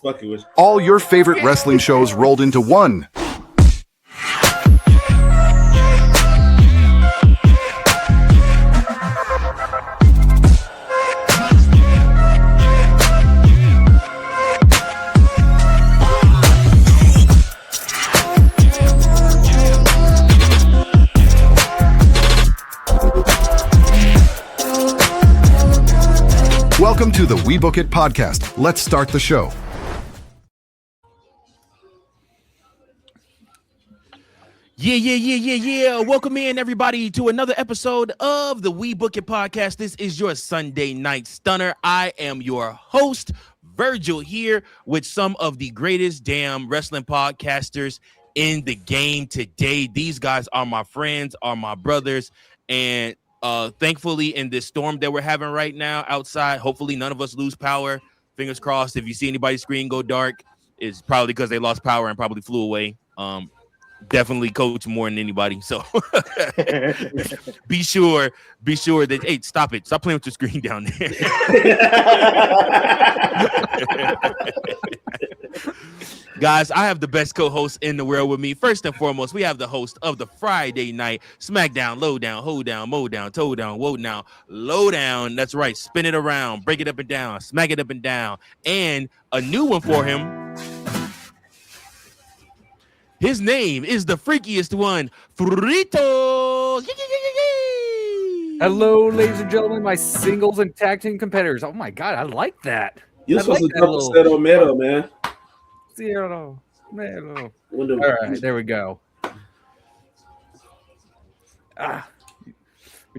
fucking with you. All your favorite wrestling shows rolled into one. Welcome to the WeBook It Podcast. Let's start the show. Yeah. Welcome in, everybody, to another episode of the WeBook It Podcast. This is your Sunday night stunner. I am your host, Virgil, here with some of the greatest damn wrestling podcasters in the game today. These guys are my friends, are my brothers, and thankfully, in this storm that we're having right now outside, hopefully none of us lose power. Fingers crossed. If you see anybody's screen go dark, it's probably because they lost power and probably flew away. Definitely coach more than anybody. So be sure that, hey, stop playing with your screen down there. Guys, I have the best co-host in the world with me. First and foremost, we have the host of the Friday night SmackDown, Lowdown, Hold Down, Mow Down, Toe Down, Woe Down, Lowdown. That's right. Spin it around, break it up and down, smack it up and down. And a new one for him. His name is the freakiest one, Fritos. Hello, ladies and gentlemen, my singles and tag team competitors. Oh my god, I like that. You're supposed to double set on metal, man. Zero. Metal. All right, there we go. We're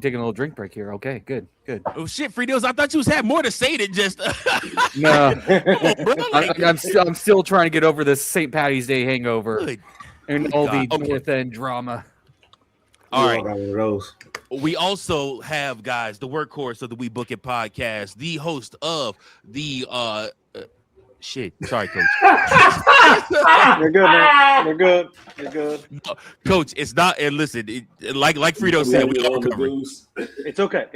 taking a little drink break here. Okay, good. Oh shit, Fritos! I thought you had more to say than just. No, I'm still trying to get over this St. Patty's Day hangover and all the North End drama. All right. We also have, guys, the workhorse of the WeBook It Podcast, the host of the shit. Sorry, Coach. You're good, man. You're good. No, Coach, it's not. And listen, like Frito said, we all covered. It's okay.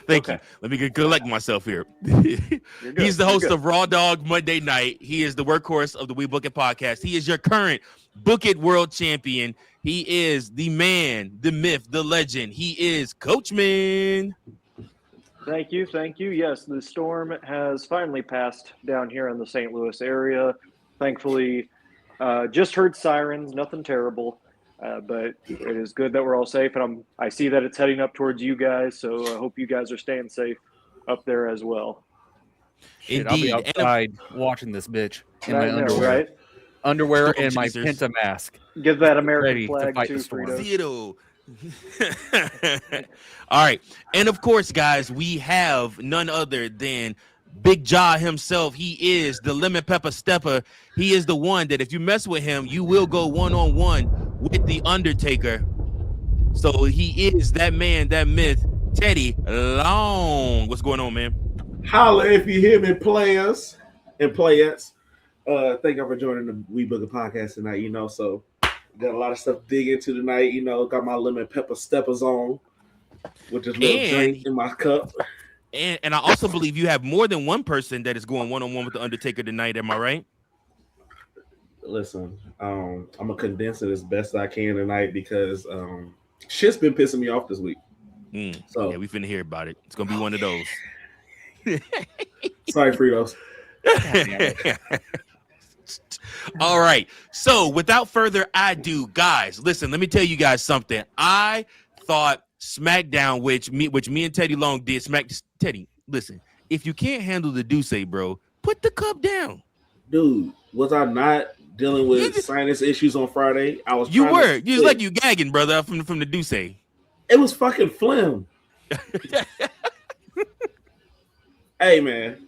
Thank you. Let me collect myself here. He's the host of Raw Dog Monday Night. He is the workhorse of the WeBook It Podcast. He is your current Book It World Champion. He is the man, the myth, the legend. He is Coachman. Thank you. Yes, the storm has finally passed down here in the St. Louis area. Thankfully, just heard sirens, nothing terrible, but it is good that we're all safe. And I see that it's heading up towards you guys, so I hope you guys are staying safe up there as well. Indeed. I'll be outside watching this bitch in my underwear, right? Underwear and my Penta mask. Give that American ready flag to fight too, the storm. Frito. All right, and of course, guys, we have none other than Big Jaw himself. He is the lemon pepper stepper. He is the one that if you mess with him, you will go one-on-one with the Undertaker. So he is that man, that myth, Teddy Long. What's going on, man? Holla if you hear me, players and playettes. Thank you for joining the WeBook It Podcast tonight. So got a lot of stuff to dig into tonight. Got my lemon pepper steppers on with this little drink in my cup. And I also believe you have more than one person that is going one-on-one with the Undertaker tonight. Am I right? Listen, I'm gonna condense it as best I can tonight because shit's been pissing me off this week. So yeah, we finna hear about it. It's gonna be one of those. Sorry, Fritos. All right. So without further ado, guys, listen, let me tell you guys something. I thought SmackDown, which me and Teddy Long did. Teddy, listen, if you can't handle the Duce, bro, put the cup down. Dude, was I not dealing with sinus issues on Friday? I was. You were. You was like you gagging, brother, from the Duce. It was fucking phlegm. Hey man,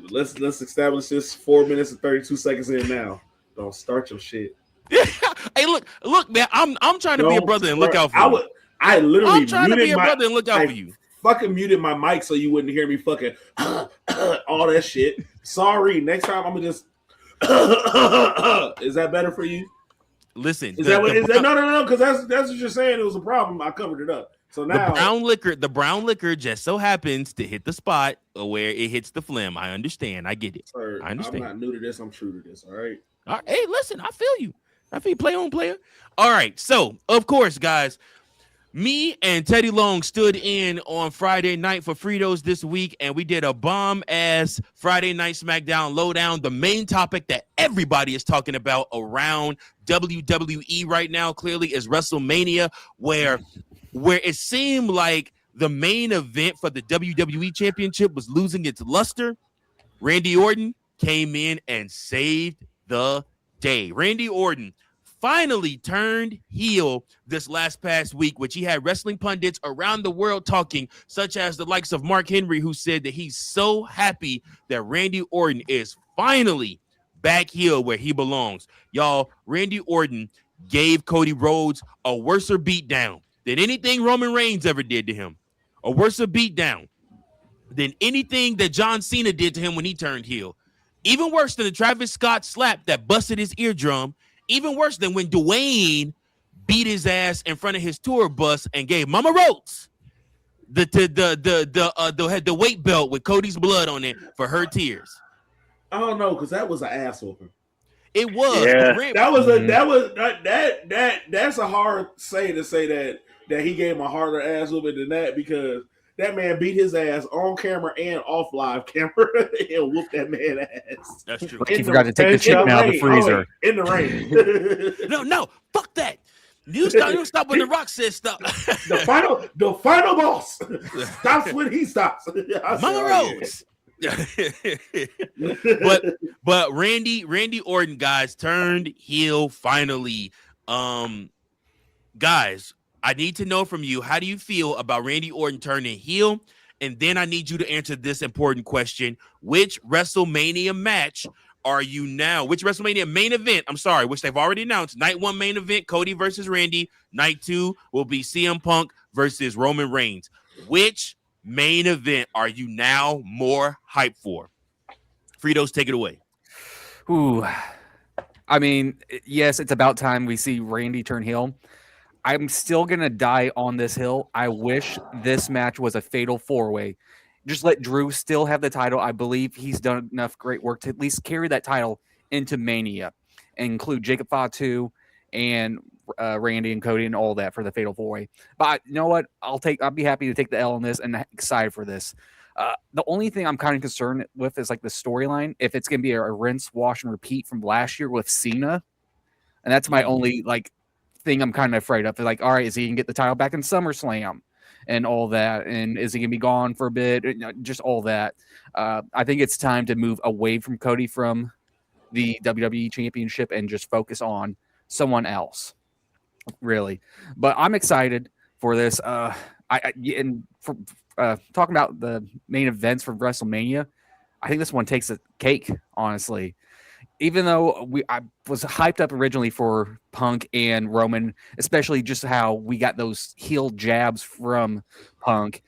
let's establish this 4 minutes and 32 seconds in now. Don't start your shit. Hey, look, man. I'm trying to be a brother and look out for you. I literally. I'm trying to be a brother and look out for you. Fucking muted my mic so you wouldn't hear me fucking all that shit. Sorry. Next time I'm gonna just. Is that better for you? Listen, is that no? Because that's what you're saying. It was a problem. I covered it up. So now the brown liquor just so happens to hit the spot where it hits the phlegm. I understand. I get it. Sir, I understand. I'm not new to this. I'm true to this. All right. Hey, listen, I feel you. Play on, player. All right. So, of course, guys, me and Teddy Long stood in on Friday night for Fritos this week, and we did a bomb-ass Friday Night SmackDown lowdown. The main topic that everybody is talking about around WWE right now, clearly, is WrestleMania, where it seemed like the main event for the WWE Championship was losing its luster. Randy Orton came in and saved the day. Randy Orton finally turned heel this past week, which he had wrestling pundits around the world talking, such as the likes of Mark Henry, who said that he's so happy that Randy Orton is finally back heel where he belongs. Y'all, Randy Orton gave Cody Rhodes a worse beatdown than anything Roman Reigns ever did to him. A worse beatdown than anything that John Cena did to him when he turned heel. Even worse than the Travis Scott slap that busted his eardrum. Even worse than when Dwayne beat his ass in front of his tour bus and gave Mama Rhodes the weight belt with Cody's blood on it for her tears. I don't know, because that was an ass whooping. It was. Yeah. That's a hard say to say that he gave him a harder ass whooping than that, because that man beat his ass on camera and off live camera and whooped that man ass. That's true. He forgot to take the chicken out of the freezer. In the rain. No, fuck that. You stop when The Rock says stop. The final boss stops when he stops. Mama Rose. but Randy Orton, guys, turned heel finally. Guys, I need to know from you, how do you feel about Randy Orton turning heel? And then I need you to answer this important question. Which WrestleMania match are you now? Which WrestleMania main event, which they've already announced. Night 1 main event, Cody versus Randy. Night 2 will be CM Punk versus Roman Reigns. Which main event are you now more hyped for? Fritos, take it away. Ooh. I mean, yes, it's about time we see Randy turn heel. I'm still going to die on this hill. I wish this match was a fatal 4-way. Just let Drew still have the title. I believe he's done enough great work to at least carry that title into Mania and include Jacob Fatu and Randy and Cody and all that for the fatal 4-way. But you know what? I'll be happy to take the L on this and excited for this. The only thing I'm kind of concerned with is like the storyline. If it's going to be a rinse, wash, and repeat from last year with Cena, and that's my only thing I'm kind of afraid of. Like, all right, is he going to get the title back in SummerSlam and all that? And is he going to be gone for a bit? Just all that. I think it's time to move away from Cody from the WWE Championship and just focus on someone else, really. But I'm excited for this. Talking about the main events for WrestleMania, I think this one takes a cake, honestly. Even though I was hyped up originally for Punk and Roman, especially just how we got those heel jabs from Punk.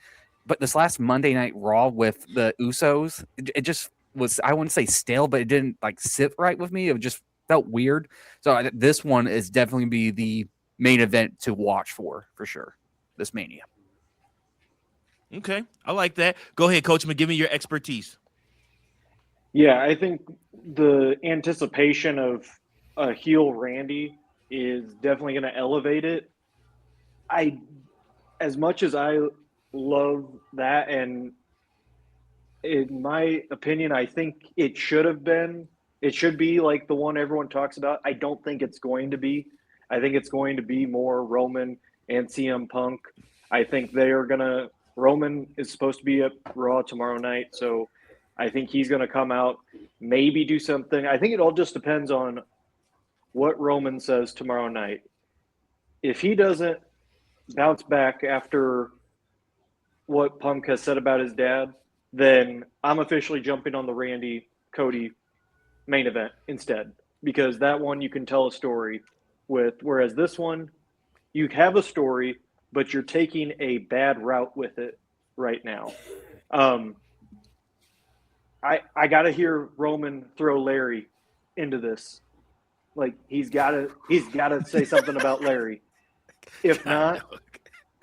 But this last Monday Night Raw with the Usos, it just was, I wouldn't say stale, but it didn't sit right with me. It just felt weird. So this one is definitely be the main event to watch for sure, this Mania. Okay, I like that. Go ahead, Coachman. Give me your expertise. Yeah, I think the anticipation of a heel Randy is definitely going to elevate it. As much as I love that, and in my opinion, I think it should be like the one everyone talks about. I don't think it's going to be. I think it's going to be more Roman and CM Punk. I think Roman is supposed to be at Raw tomorrow night, so I think he's going to come out, maybe do something. I think it all just depends on what Roman says tomorrow night. If he doesn't bounce back after what Punk has said about his dad, then I'm officially jumping on the Randy Cody main event instead, because that one you can tell a story with, whereas this one you have a story, but you're taking a bad route with it right now. I got to hear Roman throw Larry into this. Like, he's got to say something about Larry. If not,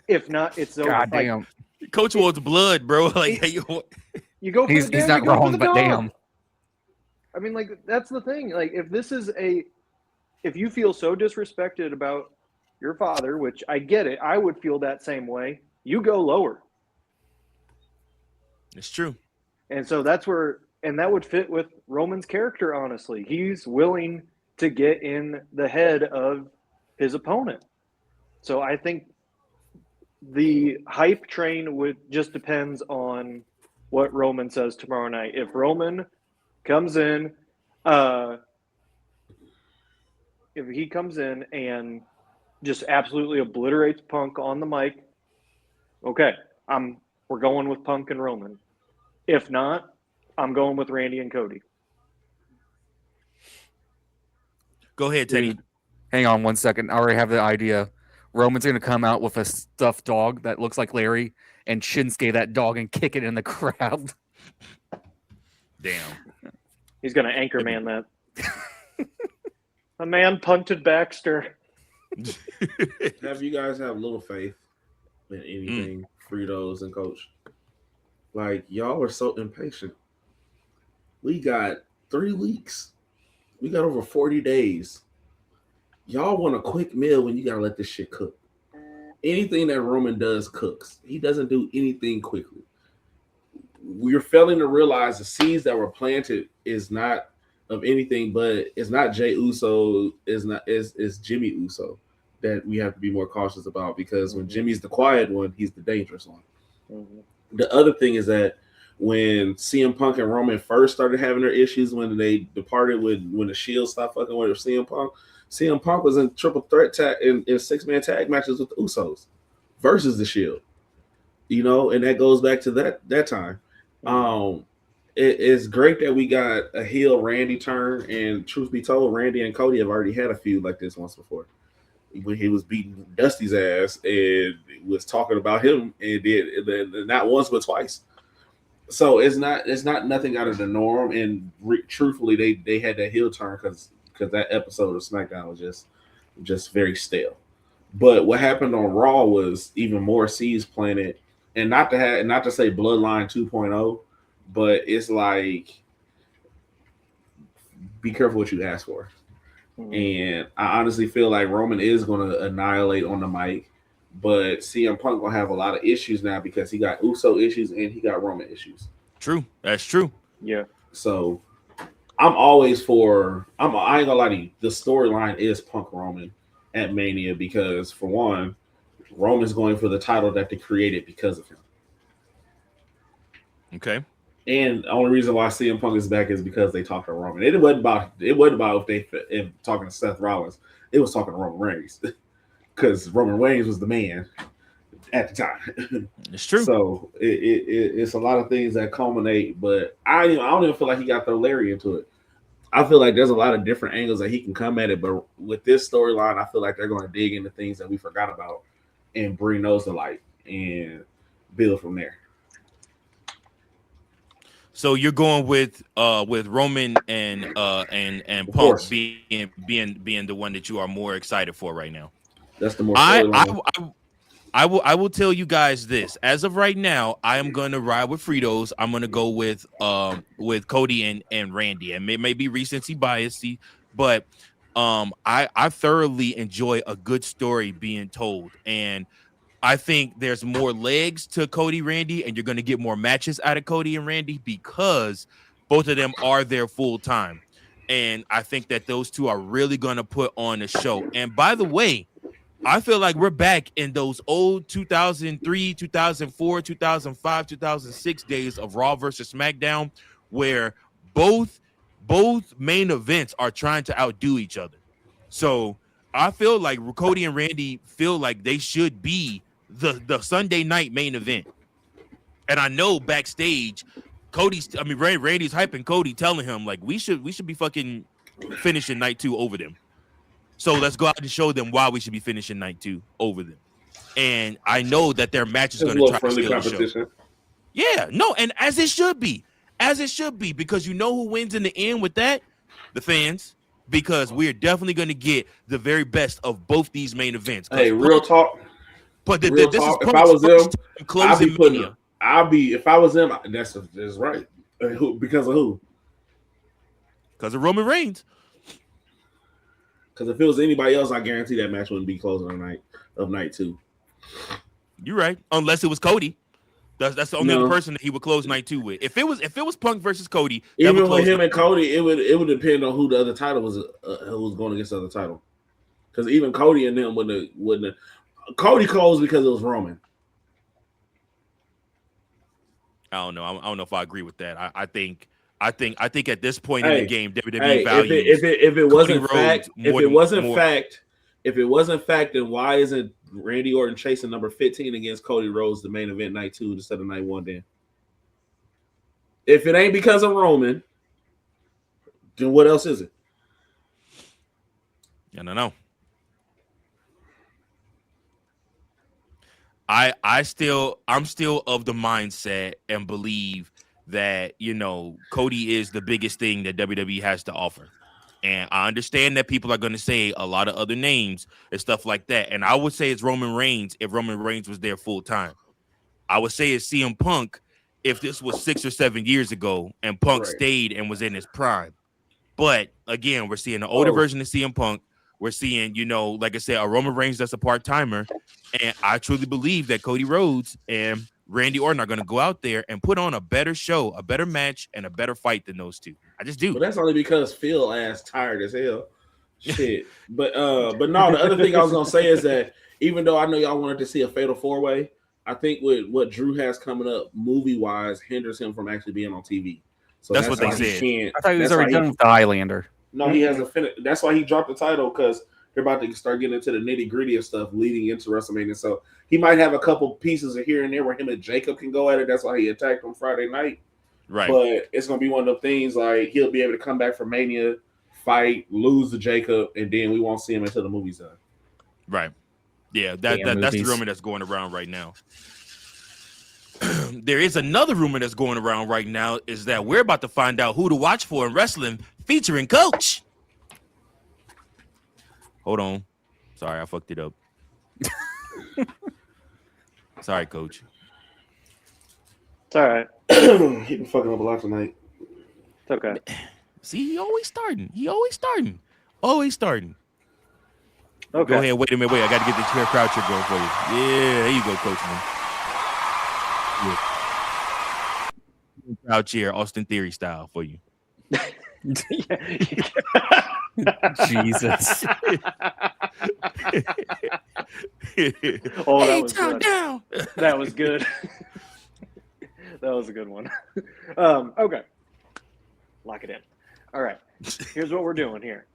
If not, it's over. God Like, damn. Coach wants blood, bro. Like you go for He's the dad, not you go for wrong, the but dog. damn. I mean, like, that's the thing. Like, if you feel so disrespected about your father, which I get it, I would feel that same way. You go lower. it's true. And so that would fit with Roman's character, honestly. He's willing to get in the head of his opponent. So I think the hype train just depends on what Roman says tomorrow night. If Roman comes in, if he comes in and just absolutely obliterates Punk on the mic, okay, we're going with Punk and Roman. If not, I'm going with Randy and Cody. Go ahead, Teddy. Dude, hang on 1 second. I already have the idea. Roman's going to come out with a stuffed dog that looks like Larry and Shinsuke that dog and kick it in the crowd. Damn. He's going to anchor man that. A man punted Baxter. Have you guys have little faith in anything, Fritos and Coach? Like, y'all are so impatient. We got 3 weeks. We got over 40 days. Y'all want a quick meal when you got to let this shit cook. Anything that Roman does cooks. He doesn't do anything quickly. We're failing to realize the seeds that were planted is not of anything, but it's not Jey Uso, it's Jimmy Uso that we have to be more cautious about, because when Jimmy's the quiet one, he's the dangerous one. Mm-hmm. The other thing is that when CM Punk and Roman first started having their issues, when they departed when the Shield stopped fucking with CM Punk was in triple threat tag in 6-man tag matches with the Usos versus the Shield. You know, and that goes back to that time. It's great that we got a heel Randy turn, and truth be told, Randy and Cody have already had a feud like this once before. When he was beating Dusty's ass and was talking about him, and did not once but twice. So it's not nothing out of the norm. And truthfully, they had that heel turn because that episode of SmackDown was just very stale. But what happened on Raw was even more seeds planted, and not to say Bloodline 2.0, but it's like, be careful what you ask for. And I honestly feel like Roman is going to annihilate on the mic, but CM Punk going to have a lot of issues now because he got Uso issues and he got Roman issues. True. That's true. Yeah. So I'm always I ain't going to lie to you. The storyline is Punk Roman at Mania because, for one, Roman's going for the title that they created because of him. Okay. And the only reason why CM Punk is back is because they talked to Roman. It wasn't about if talking to Seth Rollins. It was talking to Roman Reigns because Roman Reigns was the man at the time. It's true. So it's a lot of things that culminate, but I don't even feel like he got to throw Larry into it. I feel like there's a lot of different angles that he can come at it, but with this storyline, I feel like they're going to dig into things that we forgot about and bring those to light and build from there. So you're going with Roman and Punk being the one that you are more excited for right now. That's the more. I will tell you guys this. As of right now, I am going to ride with Fritos. I'm going to go with Cody and Randy. And it may be recency bias, but I thoroughly enjoy a good story being told, and I think there's more legs to Cody Randy, and you're going to get more matches out of Cody and Randy because both of them are there full time. And I think that those two are really going to put on a show. And by the way, I feel like we're back in those old 2003, 2004, 2005, 2006 days of Raw versus SmackDown, where both main events are trying to outdo each other. So I feel like Cody and Randy feel like they should be the Sunday night main event. And I know backstage, Randy's hyping Cody, telling him like we should be fucking finishing night 2 over them. So let's go out and show them why we should be finishing night 2 over them. And I know that their match is going to try to steal the show. Yeah, no, and as it should be, because you know who wins in the end with that? The fans. Because we're definitely going to get the very best of both these main events. Hey, real talk. But Real this talk, is if I was Punk's them, first time closing Mania. if I was them, that's right. Because of who? Because of Roman Reigns. Because if it was anybody else, I guarantee that match wouldn't be closing of night 2. You're right. Unless it was Cody. That's the only other person that he would close night 2 with. If it was Punk versus Cody, even with him and Cody, it would depend on who the other title was. Who was going against the other title? Because even Cody and them wouldn't. Cody closed because it was Roman. I don't know. I don't know if I agree with that. I think at this point in the game, WWE values. If it wasn't fact, if it wasn't fact, then why isn't Randy Orton chasing number 15 against Cody Rhodes the main event night 2 instead of night 1? Then, if it ain't because of Roman, then what else is it? I don't know. I'm still of the mindset and believe that, Cody is the biggest thing that WWE has to offer. And I understand that people are going to say a lot of other names and stuff like that. And I would say it's Roman Reigns if Roman Reigns was there full time. I would say it's CM Punk if this was 6 or 7 years ago and Punk stayed and was in his prime. But again, we're seeing the older version of CM Punk. We're seeing, like I said, a Roman Reigns that's a part-timer. And I truly believe that Cody Rhodes and Randy Orton are going to go out there and put on a better show, a better match, and a better fight than those two. I just do. But that's only because Phil ass tired as hell. Shit. But no, the other thing I was going to say is that even though I know y'all wanted to see a fatal 4-way, I think with what Drew has coming up movie-wise hinders him from actually being on TV. So that's what they said. I thought he was already done with the Highlander. No, he hasn't finished. That's why he dropped the title, because they're about to start getting into the nitty-gritty of stuff leading into WrestleMania. So he might have a couple pieces of here and there where him and Jacob can go at it. That's why he attacked on Friday night. Right. But it's going to be one of the things like he'll be able to come back from Mania, fight, lose to Jacob, and then we won't see him until the movie's done. Right. Yeah, that's the rumor that's going around right now. There is another rumor that's going around right now is that we're about to find out who to watch for in wrestling featuring Coach. Hold on. Sorry, I fucked it up. Sorry, Coach. It's all right. He been fucking up a lot tonight. It's okay. See, he always starting. Always starting. Okay. Go ahead. Wait a minute. I got to get the chair croucher going for you. Yeah, there you go, Coach, man. Yeah. Crouch chair, Austin Theory style for you. Oh, Jesus. that was good. Down. That was good. That was a good one. Okay. Lock it in. All right. Here's what we're doing here.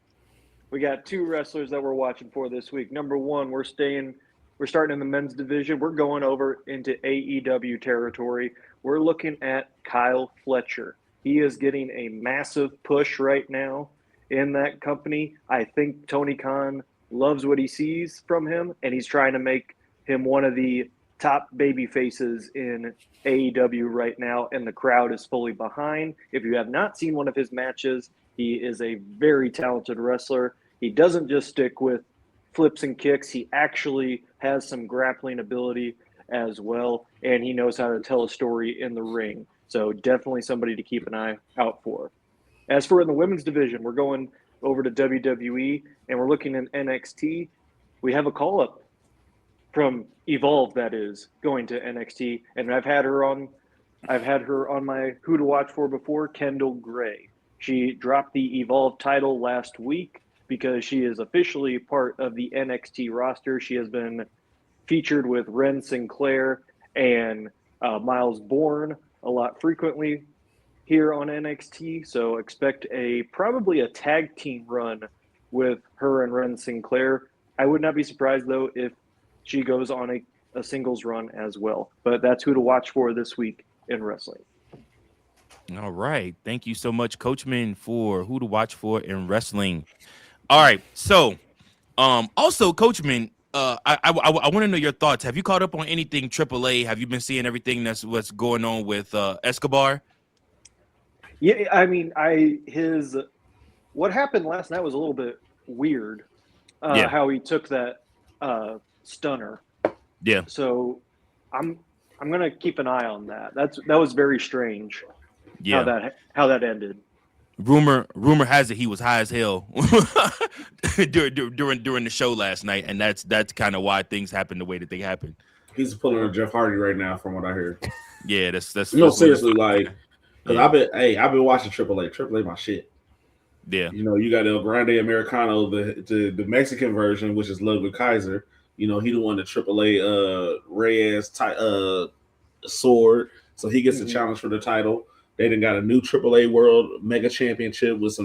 We got 2 wrestlers that we're watching for this week. Number 1, we're starting in the men's division. We're going over into AEW territory. We're looking at Kyle Fletcher. He is getting a massive push right now in that company. I think Tony Khan loves what he sees from him, and he's trying to make him one of the top baby faces in AEW right now, and the crowd is fully behind. If you have not seen one of his matches, he is a very talented wrestler. He doesn't just stick with flips and kicks. He actually has some grappling ability as well, and he knows how to tell a story in the ring. So definitely somebody to keep an eye out for. As for in the women's division, we're going over to WWE, and we're looking in NXT. We have a call-up from Evolve, that is, going to NXT, and I've had her on my Who to Watch For before, Kendall Gray. She dropped the Evolve title last week because she is officially part of the NXT roster. She has been featured with Ren Sinclair and Miles Bourne a lot frequently here on NXT, so expect probably a tag team run with her and Ren Sinclair. I would not be surprised, though, if she goes on a singles run as well. But that's who to watch for this week in wrestling. All right. Thank you so much, Coachman, for who to watch for in wrestling. All right. So, also, Coachman, I want to know your thoughts. Have you caught up on anything AAA? Have you been seeing everything what's going on with Escobar? Yeah, I mean, what happened last night was a little bit weird. How he took that stunner Yeah. So I'm gonna keep an eye on that. That was very strange. Yeah. How that ended. Rumor has it he was high as hell during the show last night, and that's kind of why things happened the way that they happened. He's pulling a Jeff Hardy right now, from what I hear. Yeah, that's No, seriously, like, because Yeah. I've been watching Triple A. Triple A, my shit. Yeah. You know, you got El Grande Americano, the Mexican version, which is Ludwig Kaiser. You know, he the one the Triple A Reyes sword, so he gets a challenge for the title. They done got a new AAA World Mega Championship with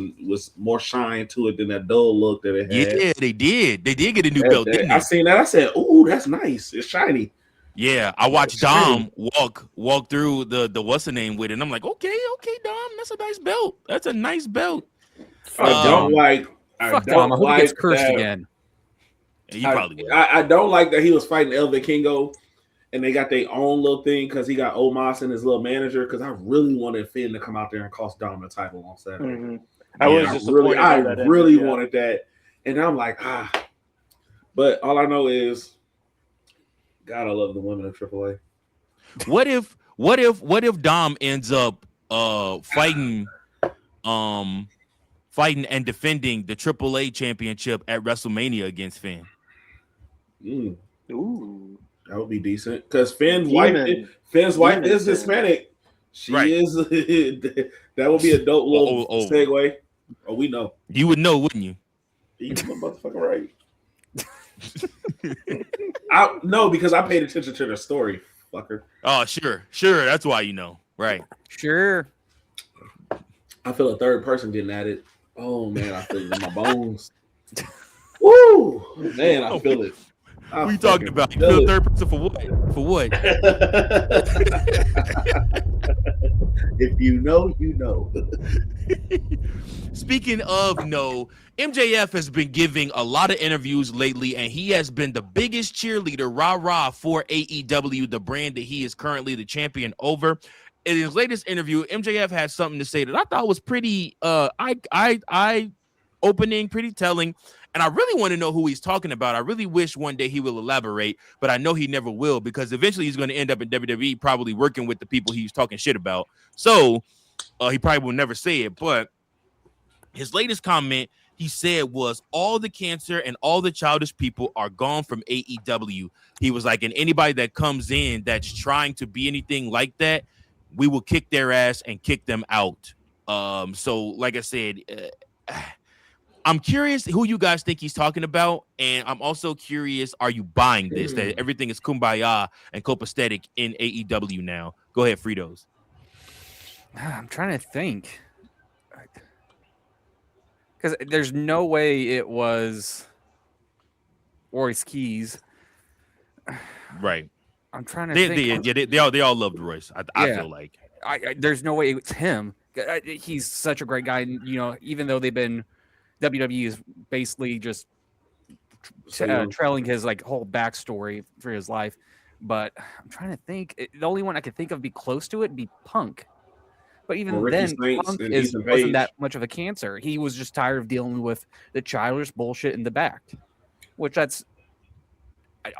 more shine to it than that dull look that it had. Yeah, they did. They did get a new belt, didn't they? I seen that. I said, "Ooh, that's nice. It's shiny." Yeah, I watched Dom walk through the what's the name with it, and I'm like, okay, Dom, that's a nice belt. That's a nice belt. I don't like. Fuck Dom. I hope he gets cursed again. You probably would. I don't like that he was fighting El Vikingo, and they got their own little thing because he got Omos and his little manager. Because I really wanted Finn to come out there and cost Dom the title on Saturday. Mm-hmm. I really wanted that, and I'm like, But all I know is, God, I love the women of AAA. What if Dom ends up fighting and defending the AAA championship at WrestleMania against Finn? Ooh, that would be decent because Finn's wife is Hispanic. She is. That would be a dope little segue. Oh, we know. You would know, wouldn't you? You motherfucking right. No, because I paid attention to the story, fucker. Oh, sure. That's why you know, right? Sure. I feel a third person getting at it. Oh man, I feel it in my bones. Woo, man, I feel it. What are you talking about? You feel third person for what? For what? If you know, you know. Speaking of MJF has been giving a lot of interviews lately, and he has been the biggest cheerleader, rah-rah, for AEW, the brand that he is currently the champion over. In his latest interview, MJF had something to say that I thought was pretty eye-opening, pretty telling, and I really want to know who he's talking about. I really wish one day he will elaborate, but I know he never will because eventually he's going to end up in WWE probably working with the people he's talking shit about. So he probably will never say it, but his latest comment he said was all the cancer and all the childish people are gone from AEW. He was like, and anybody that comes in that's trying to be anything like that, we will kick their ass and kick them out. So like I said, I'm curious who you guys think he's talking about, and I'm also curious, are you buying this, that everything is kumbaya and copacetic in AEW now? Go ahead, Fritos. I'm trying to think. Because there's no way it was Royce Keys. Right. I'm trying to think. They all loved Royce. I feel like. There's no way it's him. He's such a great guy. And, even though WWE is basically just trailing his whole backstory for his life. But I'm trying to think. The only one I could think of be close to it would be Punk. But even then, Punk wasn't that much of a cancer. He was just tired of dealing with the childish bullshit in the back, which that's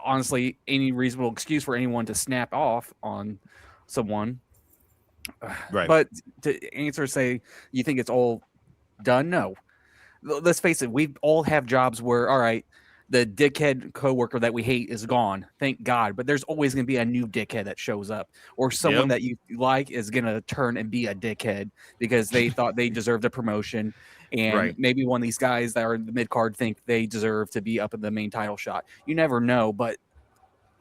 honestly any reasonable excuse for anyone to snap off on someone. Right. But to say you think it's all done, no. Let's face it, we all have jobs where, all right, the dickhead coworker that we hate is gone. Thank God. But there's always going to be a new dickhead that shows up, or someone that you like is going to turn and be a dickhead because they thought they deserved a promotion. And maybe one of these guys that are in the mid card think they deserve to be up in the main title shot. You never know. But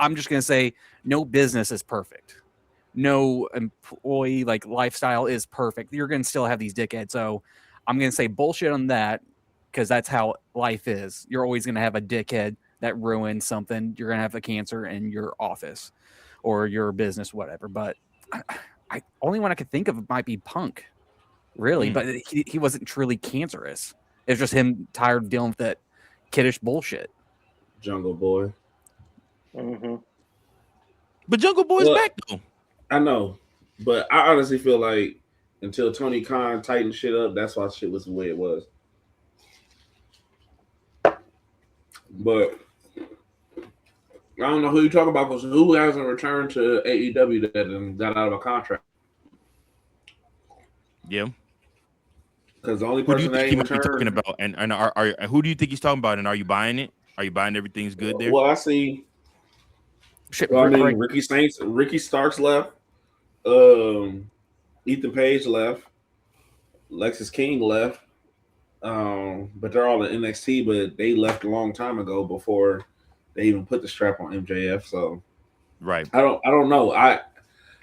I'm just going to say no business is perfect. No employee lifestyle is perfect. You're going to still have these dickheads. So I'm going to say bullshit on that. Because that's how life is. You're always going to have a dickhead that ruins something. You're going to have a cancer in your office or your business, whatever. But I only one I could think of might be Punk, really. But he wasn't truly cancerous. It's just him tired of dealing with that kiddish bullshit. Jungle Boy. Mm-hmm. But Jungle Boy's back, though. I know. But I honestly feel like until Tony Khan tightened shit up, that's why shit was the way it was. But I don't know who you're talking about because who hasn't returned to AEW that and got out of a contract? Yeah. Because the only Who do you person that think he ain't might be talking returned. about? And are who do you think he's talking about? And are you buying it? Are you buying everything's good there? Well, I see. Shit, Well, I mean, break. Ricky Starks left. Ethan Page left. Lexus King left. But they're all in NXT, but they left a long time ago before they even put the strap on MJF. So Right. I don't know.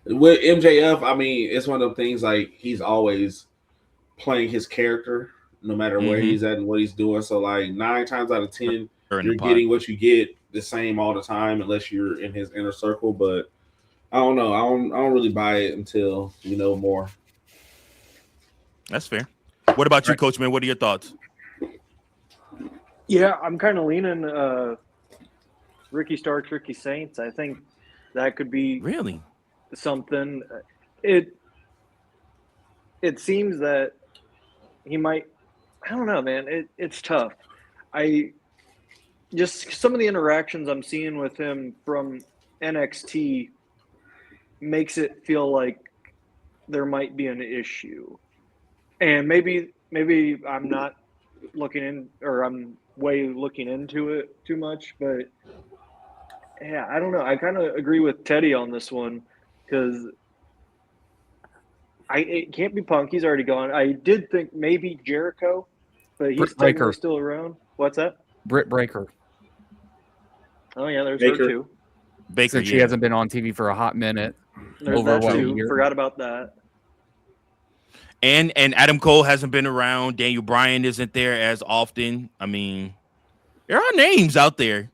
With MJF, I mean, it's one of the things like he's always playing his character no matter where Mhm. he's at and what he's doing. So like 9 times out of 10, Or in you're the pod. getting what you get the same all the time unless you're in his inner circle. But I don't know. I don't really buy it until we know more. That's fair. What about you, Coach Man? What are your thoughts? Yeah, I'm kind of leaning Ricky Starks, Ricky Saints. I think that could be Really? something. It seems that he might. I don't know, man. It's tough. I just some of the interactions I'm seeing with him from NXT makes it feel like there might be an issue, and maybe I'm not looking in, or I'm way looking into it too much, but yeah, I don't know. I kind of agree with Teddy on this one because it can't be Punk. He's already gone. I did think maybe Jericho, but he's Britt Baker. technically still around. What's that? Britt Breaker. Oh yeah, there's Baker. her too. Baker, Since she hasn't been on TV for a hot minute. There's Over that what, a too. year? Forgot about that. And Adam Cole hasn't been around. Daniel Bryan isn't there as often. I mean, there are names out there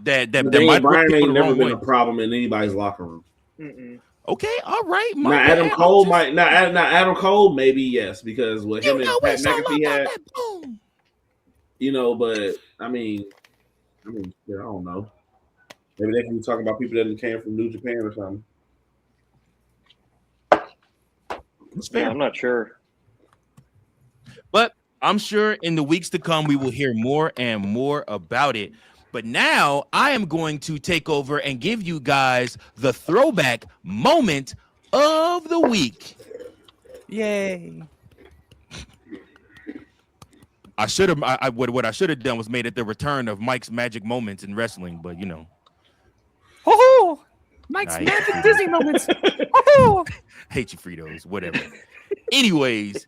that Daniel might rub Bryan people ain't the never wrong been way. a problem in anybody's locker room. Mm-mm. Okay, all right. Now My Adam bad. Cole I'm might not Adam Cole maybe yes because what him You know and Pat it's all McAfee about had, that boom. but I mean, yeah, I don't know. Maybe they can be talking about people that came from New Japan or something. It's Yeah, fair. I'm not sure. But I'm sure in the weeks to come, we will hear more and more about it. But now I am going to take over and give you guys the throwback moment of the week. Yay. I should have. What I should have done was made it the return of Mike's magic moments in wrestling, but you know, Oh, Mike's Nice. magic Disney moments. Oh, hate you, Fritos, whatever. Anyways,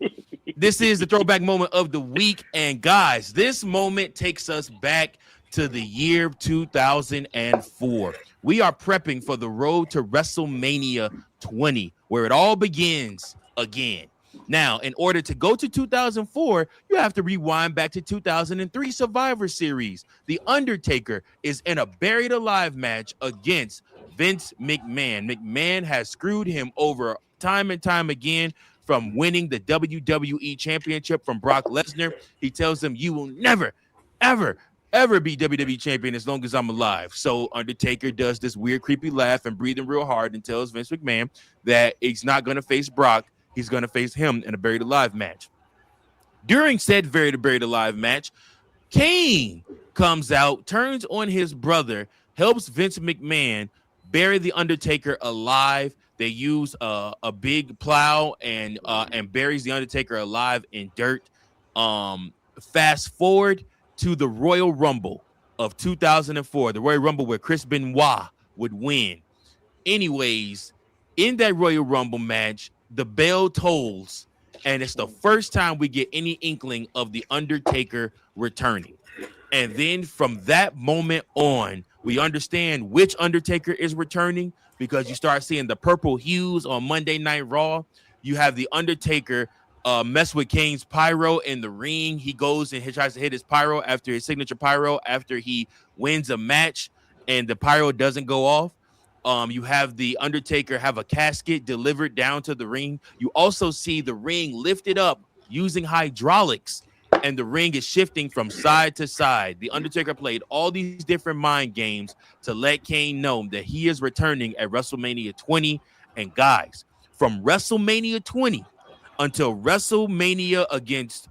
this is the throwback moment of the week, and guys, this moment takes us back to the year 2004. We are prepping for the road to WrestleMania 20, where it all begins again. Now, in order to go to 2004, you have to rewind back to 2003 Survivor Series. The Undertaker is in a buried alive match against Vince McMahon. McMahon has screwed him over time and time again from winning the WWE Championship from Brock Lesnar. He tells him, "You will never, ever, ever be WWE champion as long as I'm alive." So Undertaker does this weird, creepy laugh and breathing real hard and tells Vince McMahon that he's not going to face Brock. He's going to face him in a buried alive match. During said buried alive match, Kane comes out, turns on his brother, helps Vince McMahon bury the Undertaker alive. They use a big plow and buries the Undertaker alive in dirt. Fast forward to the Royal Rumble of 2004, the Royal Rumble where Chris Benoit would win. Anyways, in that Royal Rumble match, the bell tolls, and it's the first time we get any inkling of the Undertaker returning. And then from that moment on, we understand which Undertaker is returning because you start seeing the purple hues on Monday Night Raw. You have the Undertaker mess with Kane's pyro in the ring. He goes and he tries to hit his pyro after his signature pyro after he wins a match, and the pyro doesn't go off. You have the Undertaker have a casket delivered down to the ring. You also see the ring lifted up using hydraulics, and the ring is shifting from side to side. The Undertaker played all these different mind games to let Kane know that he is returning at WrestleMania 20. And guys, from WrestleMania 20 until WrestleMania against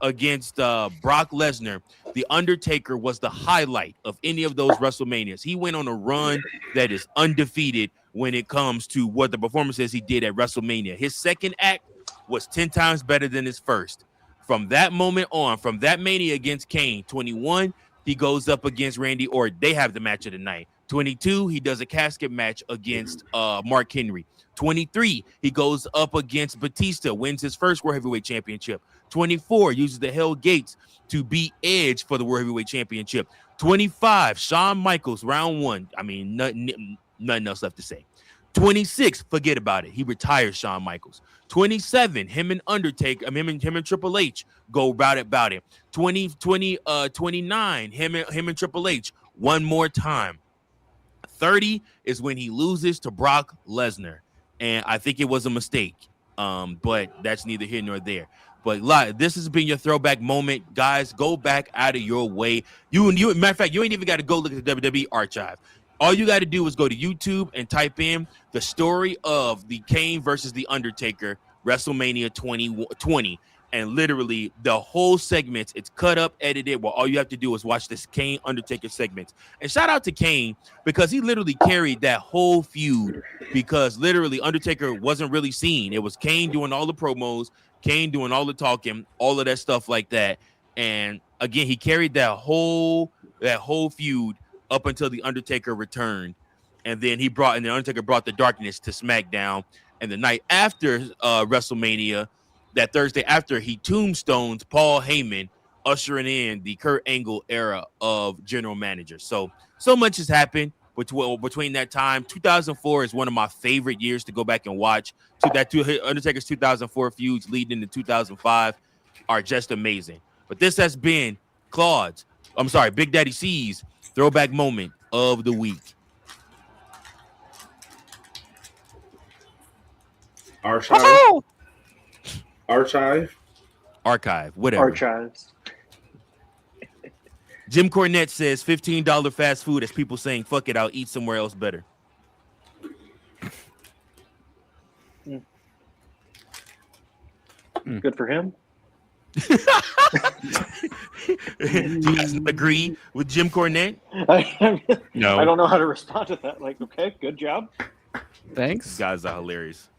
Brock Lesnar. The Undertaker was the highlight of any of those WrestleManias. He went on a run that is undefeated when it comes to what the performances he did at WrestleMania. His second act was 10 times better than his first. From that moment on, from that Mania against Kane, 21, he goes up against Randy Orton. They have the match of the night. 22, he does a casket match against Mark Henry. 23, he goes up against Batista, wins his first World Heavyweight Championship. 24, uses the Hell Gates to beat Edge for the World Heavyweight Championship. 25, Shawn Michaels, round one. I mean, nothing else left to say. 26, forget about it. He retires Shawn Michaels. 27, him and Undertaker, him and Triple H go about it. 29, him and Triple H one more time. 30 is when he loses to Brock Lesnar, and I think it was a mistake. But that's neither here nor there. But this has been your throwback moment, guys. Go back out of your way. You matter of fact, you ain't even got to go look at the WWE archive. All you got to do is go to YouTube and type in the story of the Kane versus the Undertaker WrestleMania 2020, and literally the whole segments, it's cut up, edited. Well, all you have to do is watch this Kane Undertaker segments. And shout out to Kane, because he literally carried that whole feud, because literally Undertaker wasn't really seen. It was Kane doing all the promos, Kane doing all the talking, all of that stuff like that. And again, he carried that whole feud up until the Undertaker returned, and then the Undertaker brought the darkness to SmackDown. And the night after WrestleMania, that Thursday after, he tombstones Paul Heyman, ushering in the Kurt Angle era of general manager. So much has happened between that time. 2004 is one of my favorite years to go back and watch. Undertaker's 2004 feuds leading into 2005 are just amazing. But this has been Big Daddy C's throwback moment of the week. Archive, whatever. Archives. Jim Cornette says $15 fast food as people saying, fuck it, I'll eat somewhere else better. Good for him. Do you guys agree with Jim Cornette? No. I don't know how to respond to that. Like, okay, good job. Thanks. These guys are hilarious.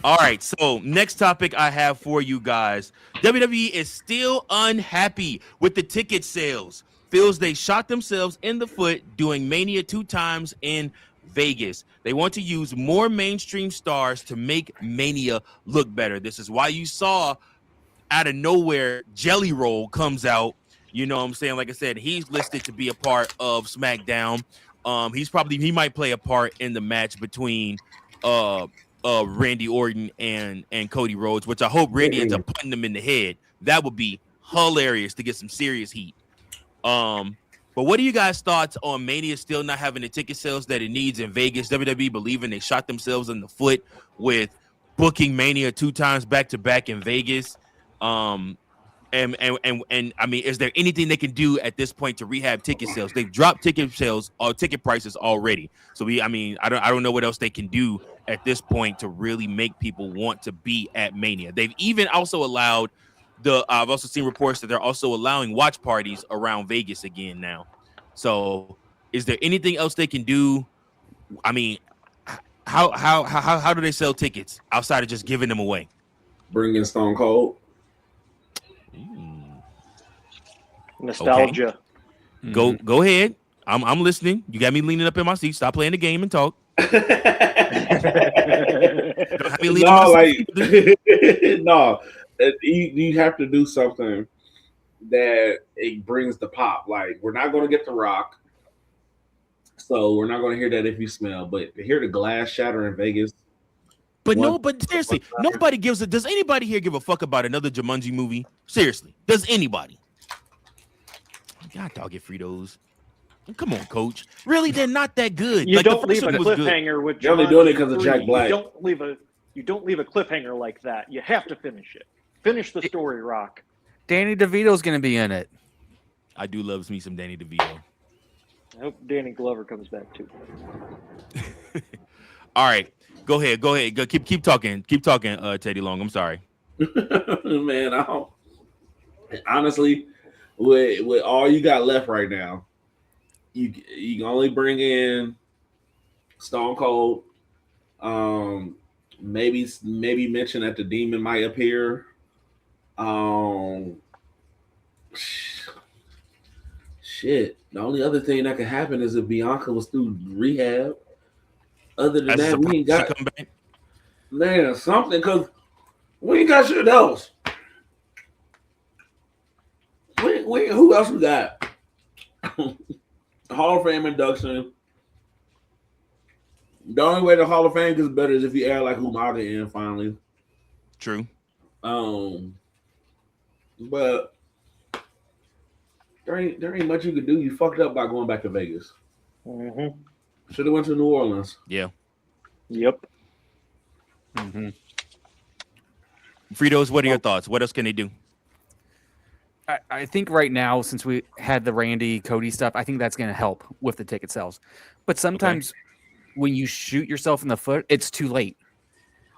All right, so next topic I have for you guys. WWE is still unhappy with the ticket sales. Feels they shot themselves in the foot doing Mania 2 times in Vegas. They want to use more mainstream stars to make Mania look better. This is why you saw out of nowhere Jelly Roll comes out. You know what I'm saying? Like I said, he's listed to be a part of SmackDown. He might play a part in the match between Randy Orton and Cody Rhodes, which I hope Randy ends up putting them in the head. That would be hilarious to get some serious heat. But what are you guys' thoughts on Mania still not having the ticket sales that it needs in Vegas? WWE believing they shot themselves in the foot with booking Mania 2 times back to back in Vegas. And I mean, is there anything they can do at this point to rehab ticket sales? They've dropped ticket sales or ticket prices already. So I don't know what else they can do at this point to really make people want to be at Mania. They've even also allowed I've also seen reports that they're also allowing watch parties around Vegas again now. So is there anything else they can do? I mean, how do they sell tickets outside of just giving them away? Bring in Stone Cold. Nostalgia. Okay. Go ahead. I'm listening. You got me leaning up in my seat. Stop playing the game and talk. No, you have to do something that it brings the pop. Like, we're not going to get The Rock, so we're not going to hear That If You Smell. But to hear the glass shatter in Vegas. But seriously, nobody gives a. Does anybody here give a fuck about another Jumanji movie? Seriously, does anybody? God, dog, get Fritos. Come on, Coach. Really, they're not that good. You don't leave a cliffhanger with. You're only doing it because of Jack Black. You don't leave a cliffhanger like that. You have to finish it. Finish the story, Rock. Danny DeVito's going to be in it. I do love me some Danny DeVito. I hope Danny Glover comes back too. All right, go ahead. Go keep talking. Keep talking, Teddy Long. I'm sorry. Man, I don't, honestly, with all you got left right now, you can only bring in Stone Cold. Maybe mention that the Demon might appear. Um, shit. The only other thing that could happen is if Bianca was through rehab. Other than As a that, we surprise, ain't she got come back. man something because we ain't got shit else. Who else we got? Hall of Fame induction. The only way the Hall of Fame gets better is if you add like Umaga in finally. True. But there ain't much you could do. You fucked up by going back to Vegas. Mm-hmm. Should have went to New Orleans. Yeah. Yep. Mm-hmm. Fritos, what are your thoughts? What else can they do? I think right now, since we had the Randy Cody stuff, I think that's going to help with the ticket sales. But sometimes when you shoot yourself in the foot, it's too late.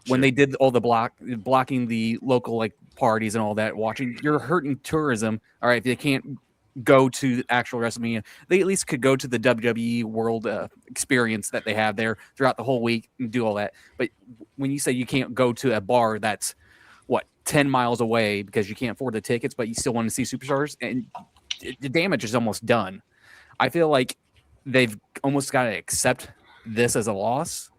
When they did all the blocking the local like parties and all that, watching, you're hurting tourism. All right, if they can't go to the actual WrestleMania, they at least could go to the WWE World experience that they have there throughout the whole week and do all that. But when you say you can't go to a bar that's 10 miles away because you can't afford the tickets, but you still want to see superstars, and the damage is almost done. I feel like they've almost got to accept this as a loss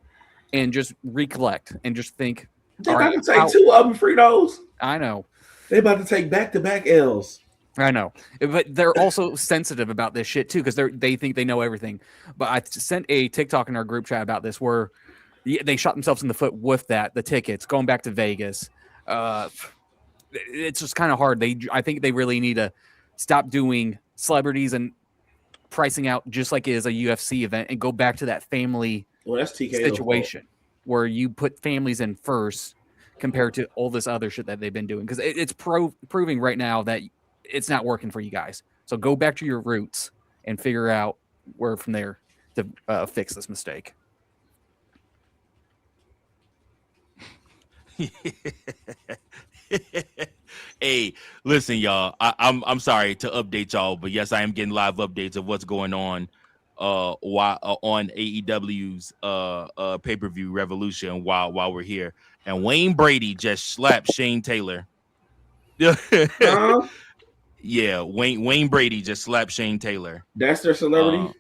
and just recollect and just think. They're about to take two of them, Fritos. I know. They're about to take back-to-back L's. I know, but they're also sensitive about this shit too because they think they know everything. But I sent a TikTok in our group chat about this where they shot themselves in the foot with the tickets going back to Vegas. It's just kind of hard. I think they really need to stop doing celebrities and pricing out just like it is a UFC event and go back to that family that's TKO situation where you put families in first compared to all this other shit that they've been doing. Because it's proving right now that it's not working for you guys. So go back to your roots and figure out where from there to fix this mistake. Hey, listen, y'all. I'm sorry to update y'all, but yes, I am getting live updates of what's going on on AEW's pay-per-view Revolution while we're here. And Wayne Brady just slapped Shane Taylor. Yeah, Wayne Brady just slapped Shane Taylor. That's their celebrity?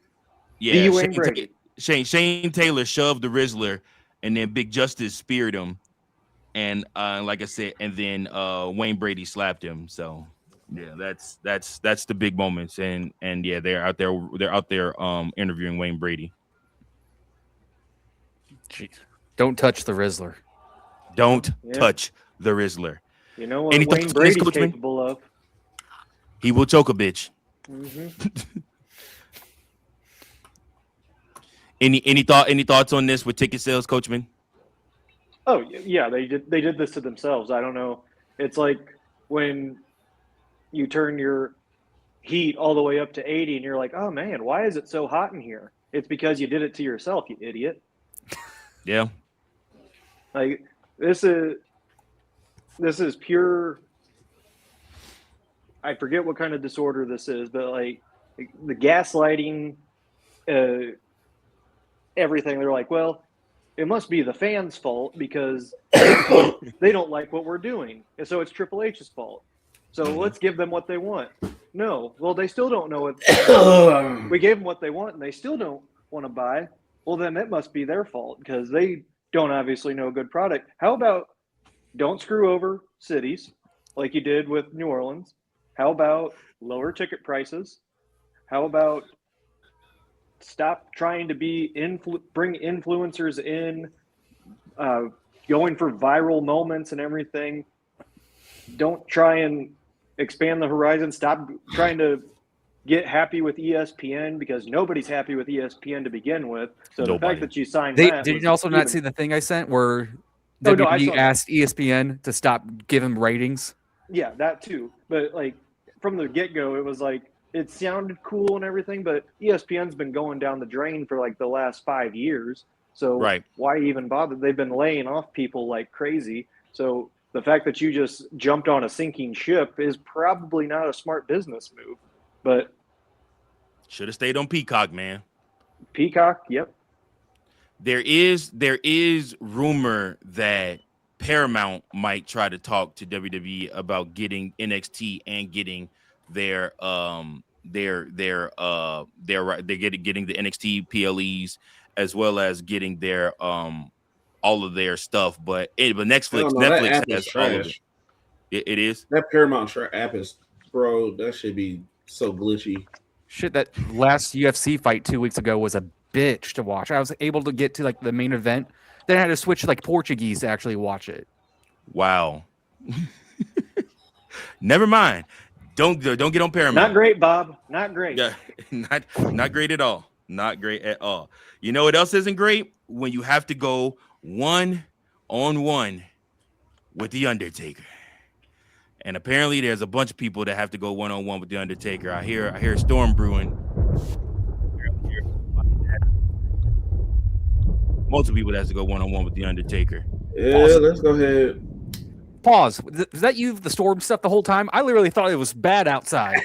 Yeah, Wayne Brady. Shane Taylor shoved the Rizzler, and then Big Justice speared him. And like I said, and then Wayne Brady slapped him. So yeah, that's the big moments. And yeah, they're out there interviewing Wayne Brady. Jeez. Don't touch the Rizzler. Don't touch the Rizzler. You know what Wayne Brady's capable of? He will choke a bitch. Mm-hmm. Any thoughts on this with ticket sales, Coachman? Oh yeah, they did this to themselves. I don't know. It's like when you turn your heat all the way up to 80 and you're like, oh man, why is it so hot in here? It's because you did it to yourself, you idiot. Yeah. Like this is pure. I forget what kind of disorder this is, but like the gaslighting, everything. They're like, well, it must be the fans' fault because they don't like what we're doing. And so it's Triple H's fault. So let's give them what they want. No. Well, they still don't know what we gave them what they want and they still don't want to buy. Well, then it must be their fault because they don't obviously know a good product. How about don't screw over cities like you did with New Orleans? How about lower ticket prices? How about stop trying to bring influencers in, going for viral moments and everything. Don't try and expand the horizon. Stop trying to get happy with ESPN because nobody's happy with ESPN to begin with. So the fact that you signed did you also not see the thing I sent where WWE asked ESPN to stop giving ratings? Yeah, that too. But like from the get-go, it was like, it sounded cool and everything, but ESPN's been going down the drain for like the last 5 years. So why even bother? They've been laying off people like crazy. So the fact that you just jumped on a sinking ship is probably not a smart business move. But should have stayed on Peacock, man. Peacock, yep. There is rumor that Paramount might try to talk to WWE about getting NXT and getting they're getting the NXT PLEs as well as getting their all of their stuff, but Netflix has all of it. It is. That Paramount app is, bro, that should be so glitchy. Shit, that last UFC fight 2 weeks ago was a bitch to watch. I was able to get to like the main event, then I had to switch to like Portuguese to actually watch it. Wow. Never mind. Don't get on Paramount. Not great, Bob. Not great. Yeah, not great at all. Not great at all. You know what else isn't great? When you have to go 1-on-1 with the Undertaker. And apparently there's a bunch of people that have to go 1-on-1 with the Undertaker. I hear a storm brewing. Most people that has to go 1-on-1 with the Undertaker. Yeah, let's go ahead. Pause. Was that you, the storm stuff, the whole time? I literally thought it was bad outside.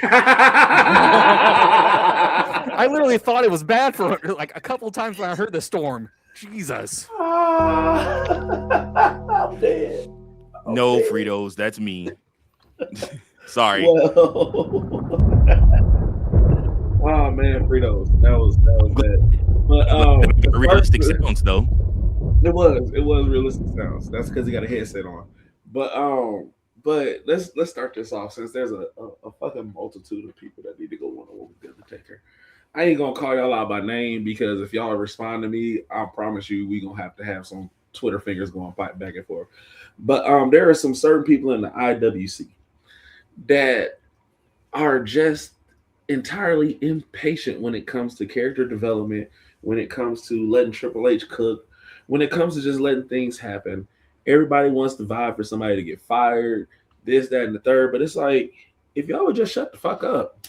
I literally thought it was bad for like a couple times when I heard the storm. Jesus. I'm dead. No, Fritos, that's me. Sorry. Oh man, Fritos. That was bad. But realistic sounds though. It was realistic sounds. That's because he got a headset on. But let's start this off since there's a fucking multitude of people that need to go 1-on-1 with the Undertaker. I ain't gonna call y'all out by name because if y'all respond to me, I promise you we gonna have to have some Twitter fingers going back and forth. But there are some certain people in the IWC that are just entirely impatient when it comes to character development, when it comes to letting Triple H cook, when it comes to just letting things happen. Everybody wants to vibe for somebody to get fired, this, that, and the third. But it's like, if y'all would just shut the fuck up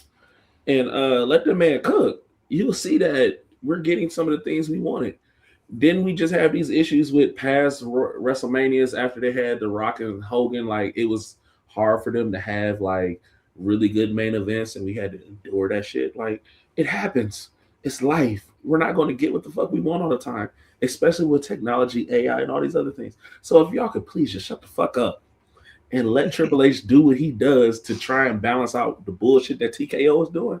and let the man cook, you'll see that we're getting some of the things we wanted. Didn't we just have these issues with past WrestleManias after they had The Rock and Hogan? Like, it was hard for them to have, like, really good main events, and we had to endure that shit. Like, it happens. It's life. We're not going to get what the fuck we want all the time, especially with technology, AI, and all these other things. So if y'all could please just shut the fuck up and let Triple H do what he does to try and balance out the bullshit that TKO is doing,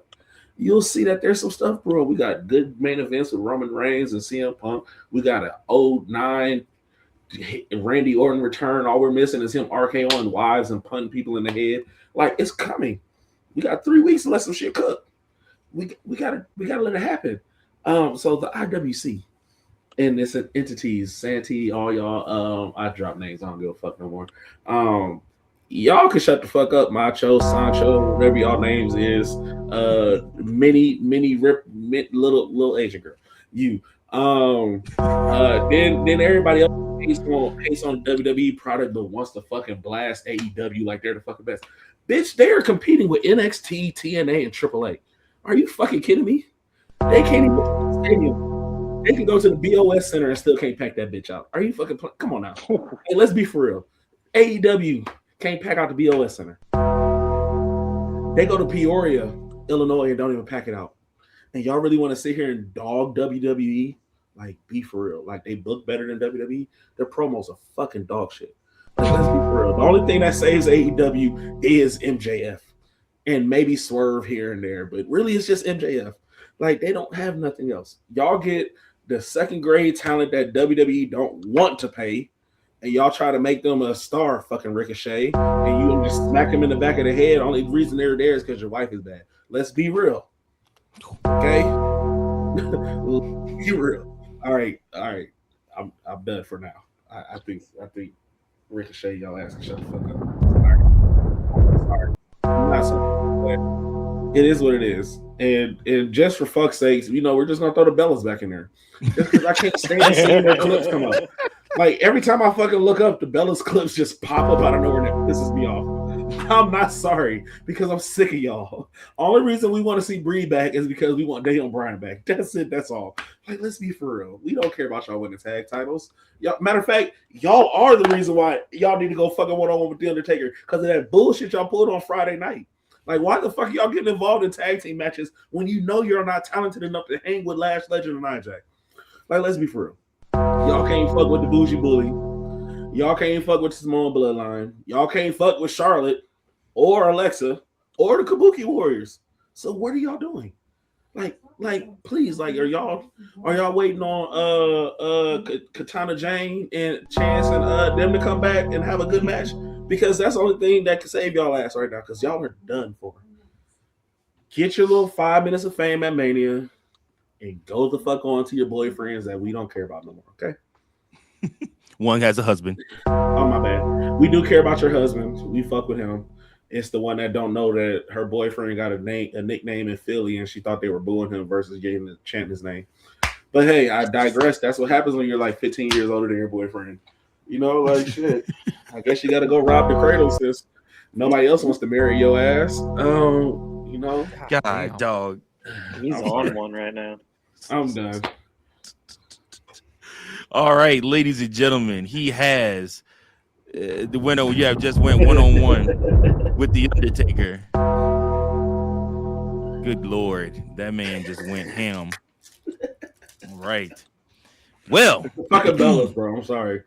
you'll see that there's some stuff, bro. We got good main events with Roman Reigns and CM Punk. We got an 09 Randy Orton return. All we're missing is him RKOing wives and punting people in the head. Like, it's coming. We got 3 weeks to let some shit cook. We gotta let it happen. So the IWC and its entities, Santee, all y'all, I drop names. I don't give a fuck no more. Y'all can shut the fuck up, Macho, Sancho, whatever y'all names is. Mini little Asian girl. You. Then everybody else hates on WWE product, but wants to fucking blast AEW like they're the fucking best. Bitch, they are competing with NXT, TNA, and AAA. Are you fucking kidding me? They can't even go to the stadium. They can go to the BOS Center and still can't pack that bitch out. Are you fucking come on now? Hey, let's be for real. AEW can't pack out the BOS Center. They go to Peoria, Illinois, and don't even pack it out. And y'all really want to sit here and dog WWE? Like, be for real. Like, they book better than WWE. Their promos are fucking dog shit. Like, let's be for real. The only thing that saves AEW is MJF and maybe Swerve here and there, but really it's just MJF. Like, they don't have nothing else. Y'all get the second grade talent that WWE don't want to pay, and y'all try to make them a star, fucking Ricochet, and you just smack them in the back of the head. Only reason they're there is because your wife is bad. Let's be real. Okay? Be real. All right. I'm done for now. I think Ricochet, y'all ass can shut the fuck up. Sorry. Not sorry. It is what it is. And just for fuck's sakes, we're just gonna throw the Bellas back in there. Just because I can't stand seeing their clips come up. Like, every time I fucking look up, the Bellas clips just pop up out of nowhere and it pisses me off. I'm not sorry because I'm sick of y'all. Only reason we want to see Bree back is because we want Daniel Bryan back. That's it. That's all. Like, let's be for real. We don't care about y'all winning tag titles. Y'all, matter of fact, y'all are the reason why y'all need to go fucking one-on-one with The Undertaker because of that bullshit y'all pulled on Friday night. Like, why the fuck are y'all getting involved in tag team matches when you know you're not talented enough to hang with Lash Legend and Nia Jax? Like, let's be for real. Y'all can't fuck with the Bougie Bully. Y'all can't fuck with the Samoan Bloodline. Y'all can't fuck with Charlotte or Alexa or the Kabuki Warriors. So what are y'all doing? Like, please, like, are y'all waiting on Katana Jane and Chance and them to come back and have a good match? Because that's the only thing that can save y'all ass right now. Because y'all are done for. Get your little 5 minutes of fame at Mania and go the fuck on to your boyfriends that we don't care about no more. Okay. One has a husband. Oh, my bad. We do care about your husband. We fuck with him. It's the one that don't know that her boyfriend got a nickname in Philly and she thought they were booing him versus getting to chant his name. But hey, I digress. That's what happens when you're like 15 years older than your boyfriend. You know, like shit. I guess you got to go rob the cradle, sis. Nobody else wants to marry your ass. You know. God, dog. He's on one right now. I'm done. All right, ladies and gentlemen, he has the winner. You have just went one-on-one with The Undertaker. Good Lord, that man just went ham. All right. Well, fucking Bellas, bro. I'm sorry.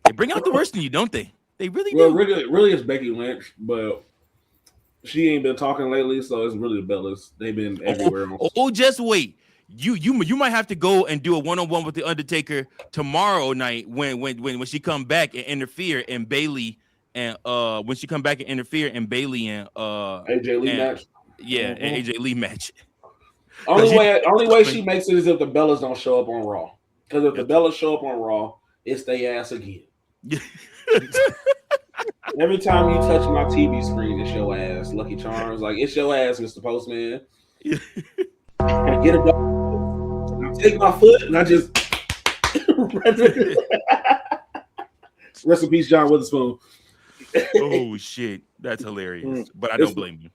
They bring out the worst in you, don't they? They really do. Well, really, it's Becky Lynch, but she ain't been talking lately, so it's really the Bellas. They've been everywhere. Just wait. You might have to go and do a one-on-one with The Undertaker tomorrow night when she come back and interfere and Bailey and when she come back and interfere and Bailey and AJ Lee match. Yeah, and AJ Lee match. Only way she makes it is if the Bellas don't show up on Raw. Because if the Bellas show up on Raw, it's they ass again. Every time you touch my TV screen, it's your ass. Lucky Charms, like it's your ass, Mr. Postman. I get it done. I take my foot and I just rest in peace, John Witherspoon. Oh shit, that's hilarious. But I don't blame you.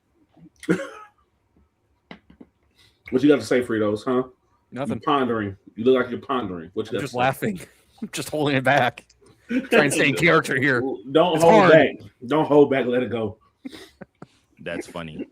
What you got to say, Fritos? Huh? Nothing. You're pondering. You look like you're pondering. What you got? I'm just laughing. I'm just holding it back. Trying to stay in character here. Don't hold back. Don't hold back. Let it go. That's funny.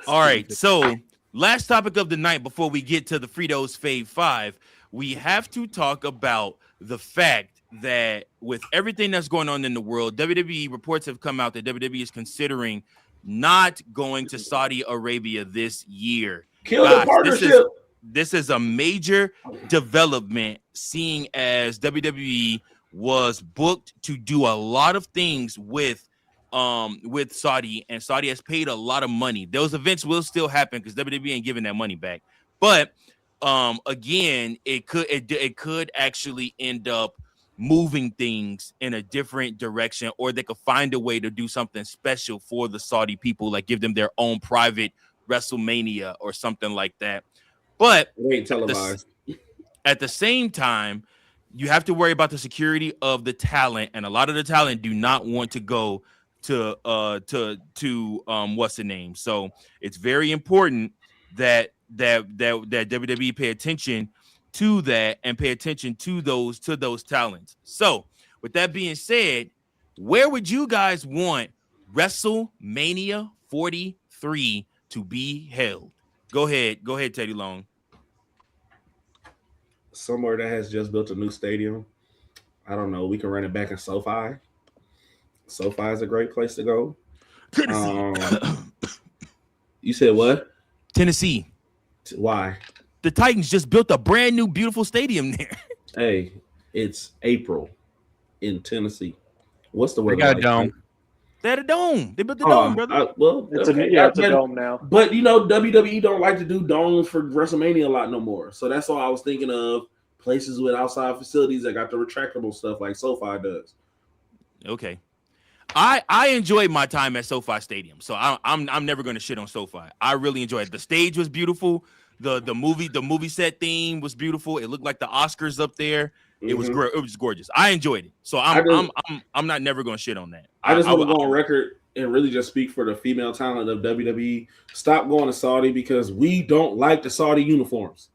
All right. So, last topic of the night before we get to the Fritos Fave 5, we have to talk about the fact that with everything that's going on in the world, WWE reports have come out that WWE is considering not going to Saudi Arabia this year. Kill the partnership. This is a major development, seeing as WWE was booked to do a lot of things with Saudi, and Saudi has paid a lot of money. Those events will still happen because WWE ain't giving that money back. But again, it could actually end up moving things in a different direction, or they could find a way to do something special for the Saudi people, like give them their own private WrestleMania or something like that. But it ain't televised. At the same time, you have to worry about the security of the talent, and a lot of the talent do not want to go to what's the name. So it's very important that WWE pay attention to that and pay attention to those talents. So with that being said, where would you guys want WrestleMania 43 to be held? Go ahead, Teddy Long. Somewhere that has just built a new stadium. I don't know. We can run it back in SoFi. SoFi is a great place to go. You said what? Tennessee. Why? The Titans just built a brand new, beautiful stadium there. Hey, it's April in Tennessee. What's the word? They got a dome. They had a dome. They built the dome, brother. It's a dome now. But you know, WWE don't like to do domes for WrestleMania a lot no more. So that's why I was thinking of places with outside facilities that got the retractable stuff like SoFi does. Okay. I enjoyed my time at SoFi Stadium, so I'm never going to shit on SoFi. I really enjoyed it. The stage was beautiful. The movie set theme was beautiful. It looked like the Oscars up there. It was gorgeous. I enjoyed it. So I'm not never going to shit on that. I just want to go on record and really just speak for the female talent of WWE. Stop going to Saudi because we don't like the Saudi uniforms.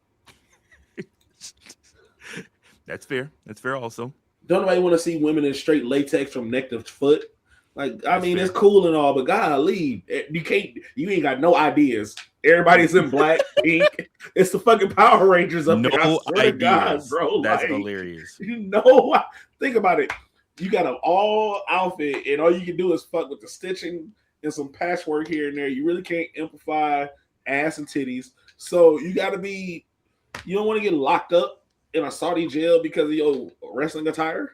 That's fair. That's fair also. Don't nobody want to see women in straight latex from neck to foot. Like, I mean, fair. it's cool and all, but golly, you ain't got no ideas. Everybody's in black, pink. It's the fucking Power Rangers up there. I swear to God, bro. That's like, hilarious. Think about it. You got an all outfit, and all you can do is fuck with the stitching and some patchwork here and there. You really can't amplify ass and titties. So you got to be. You don't want to get locked up in a Saudi jail because of your wrestling attire.